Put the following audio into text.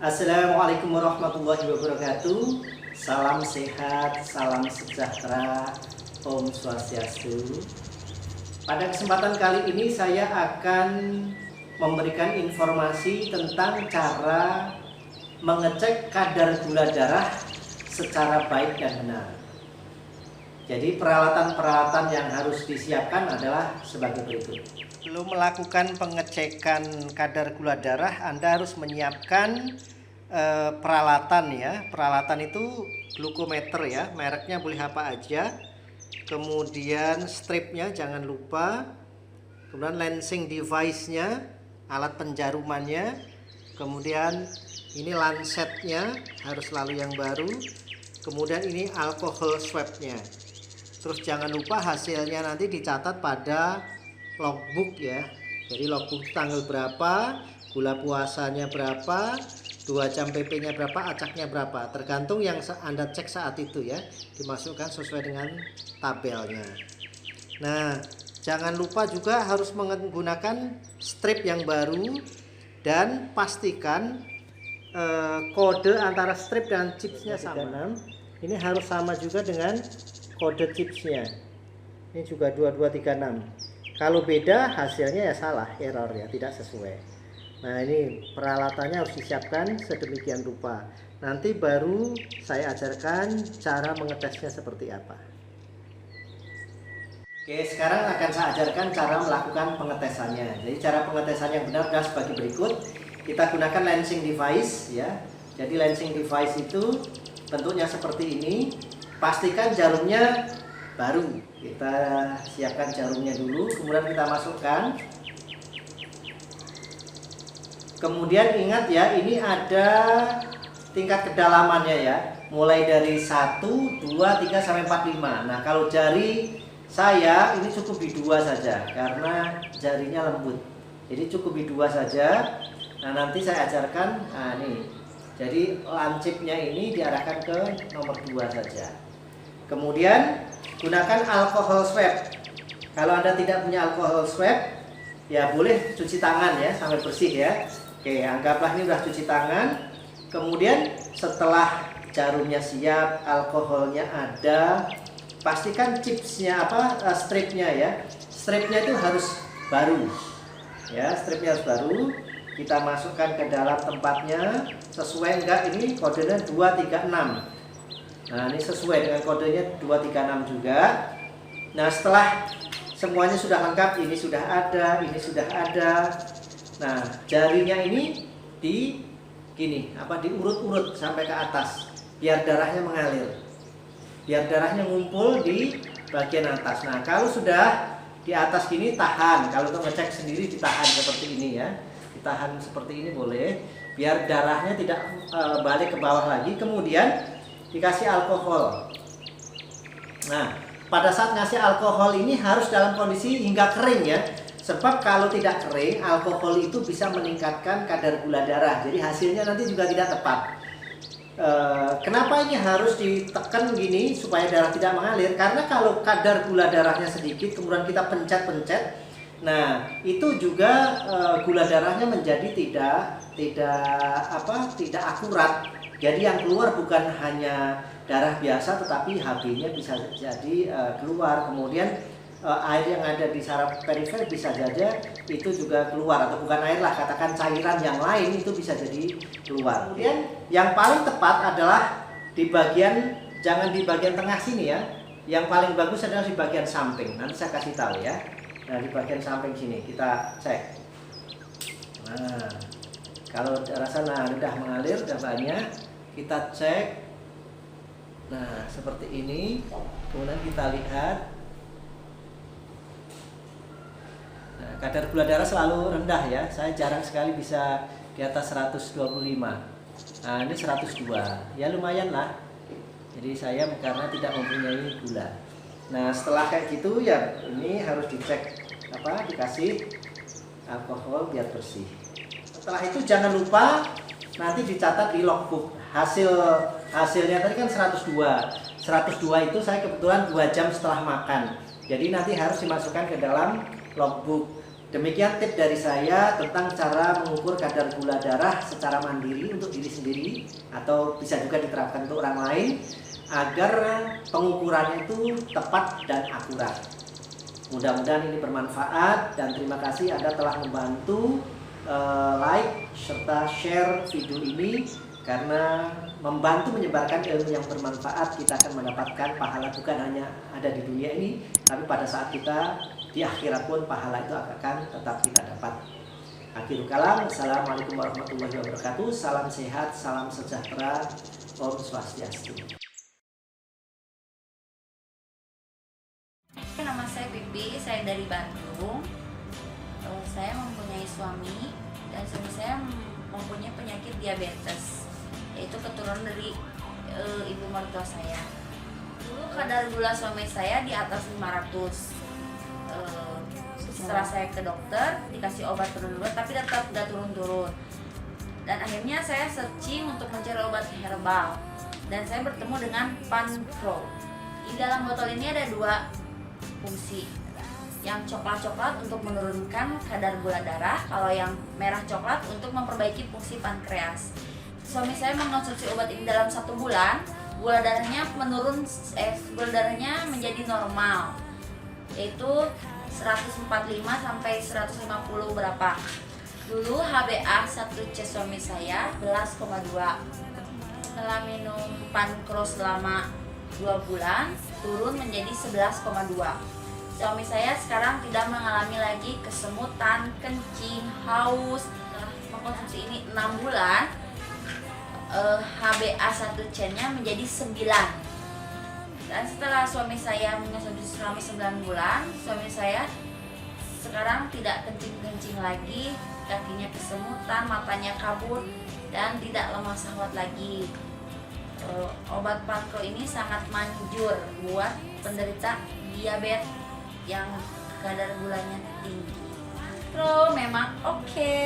Assalamualaikum warahmatullahi wabarakatuh. Salam sehat, salam sejahtera, Om Swastiastu. Pada kesempatan kali ini saya akan memberikan informasi tentang cara mengecek kadar gula darah secara baik dan benar. Jadi peralatan-peralatan yang harus disiapkan adalah sebagai berikut. Sebelum melakukan pengecekan kadar gula darah, Anda harus menyiapkan peralatan ya. Peralatan itu glukometer ya, mereknya boleh apa aja. Kemudian stripnya jangan lupa. Kemudian lancing device-nya, alat penjarumannya. Kemudian ini lancetnya harus selalu yang baru. Kemudian ini alkohol swab-nya. Terus jangan lupa hasilnya nanti dicatat pada logbook ya. Jadi logbook tanggal berapa, gula puasanya berapa, 2 jam PP-nya berapa, acaknya berapa, tergantung yang Anda cek saat itu ya, dimasukkan sesuai dengan tabelnya. Nah, jangan lupa juga harus menggunakan strip yang baru dan pastikan kode antara strip dan chipsnya sama. Ini harus sama juga dengan kode chipsnya. Ini juga 2236. Kalau beda hasilnya ya salah, error ya, tidak sesuai. Nah, ini peralatannya harus disiapkan sedemikian rupa. Nanti baru saya ajarkan cara mengetesnya seperti apa. Oke, sekarang akan saya ajarkan cara melakukan pengetesannya. Jadi cara pengetesan yang benar adalah sebagai berikut. Kita gunakan lancing device ya. Jadi lancing device itu bentuknya seperti ini. Pastikan jarumnya baru. Kita siapkan jarumnya dulu, kemudian kita masukkan. Kemudian ingat ya, ini ada tingkat kedalamannya ya. Mulai dari 1, 2, 3 sampai 4, 5. Nah, kalau jari saya ini cukup di 2 saja karena jarinya lembut. Jadi cukup di 2 saja. Nah, nanti saya ajarkan. Nah, nih. Jadi lancipnya ini diarahkan ke nomor 2 saja. Kemudian gunakan alkohol swab. Kalau Anda tidak punya alkohol swab, ya boleh cuci tangan ya sampai bersih ya. Oke, anggaplah ini udah cuci tangan. Kemudian setelah jarumnya siap, alkoholnya ada, pastikan chipsnya stripnya ya. Stripnya itu harus baru. Ya, stripnya harus baru. Kita masukkan ke dalam tempatnya. Sesuai enggak ini kodenya 236. Nah, ini sesuai dengan kodenya 236 juga. Nah, setelah semuanya sudah lengkap, ini sudah ada, ini sudah ada. Nah, jarinya ini diurut-urut sampai ke atas biar darahnya mengalir. Biar darahnya ngumpul di bagian atas. Nah, kalau sudah di atas gini tahan. Kalau untuk ngecek sendiri ditahan seperti ini ya. Ditahan seperti ini boleh biar darahnya tidak balik ke bawah lagi. Kemudian dikasih alkohol. Nah, pada saat ngasih alkohol ini harus dalam kondisi hingga kering ya. Sebab kalau tidak kering, alkohol itu bisa meningkatkan kadar gula darah. Jadi hasilnya nanti juga tidak tepat. Kenapa ini harus ditekan gini supaya darah tidak mengalir? Karena kalau kadar gula darahnya sedikit, kemudian kita pencet-pencet, nah itu juga gula darahnya menjadi tidak akurat. Jadi yang keluar bukan hanya darah biasa, tetapi HB-nya bisa jadi keluar. Kemudian air yang ada di saraf perifer bisa saja itu juga keluar, atau bukan air lah, katakan cairan yang lain itu bisa jadi keluar. Kemudian yang paling tepat adalah di bagian, jangan di bagian tengah sini ya. Yang paling bagus adalah di bagian samping. Nanti saya kasih tahu ya. Nah, di bagian samping sini kita cek. Nah, kalau rasa udah mengalir, udah banyak, kita cek. Nah, seperti ini. Kemudian kita lihat. Nah, kadar gula darah selalu rendah ya. Saya jarang sekali bisa di atas 125. Nah, ini 102. Ya lumayan lah. Jadi saya karena tidak mempunyai gula. Nah, setelah kayak gitu ya ini harus dicek dikasih alkohol biar bersih. Setelah itu jangan lupa nanti dicatat di logbook. Hasilnya tadi kan 102. 102 itu saya kebetulan 2 jam setelah makan. Jadi nanti harus dimasukkan ke dalam logbook. Demikian tips dari saya tentang cara mengukur kadar gula darah secara mandiri untuk diri sendiri atau bisa juga diterapkan untuk orang lain agar pengukurannya itu tepat dan akurat. Mudah-mudahan ini bermanfaat dan terima kasih Anda telah membantu like serta share video ini, karena membantu menyebarkan ilmu yang bermanfaat kita akan mendapatkan pahala bukan hanya ada di dunia ini, tapi pada saat kita di akhirat pun pahala itu akan tetap kita dapat. Akhirul kalam, assalamualaikum warahmatullahi wabarakatuh. Salam sehat, salam sejahtera, Om Swastiastu. Nama saya Pipi, saya dari Bandung. Saya mempunyai suami dan suami saya mempunyai penyakit diabetes, yaitu keturunan dari ibu mertua saya. Dulu kadar gula suami saya di atas 500. Setelah saya ke dokter dikasih obat turun-turun, tapi tetap tidak turun-turun. Dan akhirnya saya searching untuk mencari obat herbal dan saya bertemu dengan Pan-Pro. Di dalam botol ini ada 2 fungsi. Yang coklat-coklat untuk menurunkan kadar gula darah, kalau yang merah coklat untuk memperbaiki fungsi pankreas. Suami saya mengkonsumsi obat ini dalam 1 bulan, gula darahnya gula darahnya menjadi normal, yaitu 145 sampai 150 berapa. Dulu HbA1c suami saya 11,2. Setelah minum Pan-Pro selama 2 bulan turun menjadi 11,2. Suami saya sekarang tidak mengalami lagi kesemutan, kencing, haus. Setelah mengkonsumsi ini 6 bulan, HbA1c-nya menjadi 9. Dan setelah suami saya mengonsumsi selama 9 bulan, suami saya sekarang tidak kencing-kencing lagi, kakinya kesemutan, matanya kabur, dan tidak lemah syahwat lagi. Obat Pan-Pro ini sangat manjur buat penderita diabetes yang kadar gulanya tinggi. Pro memang oke.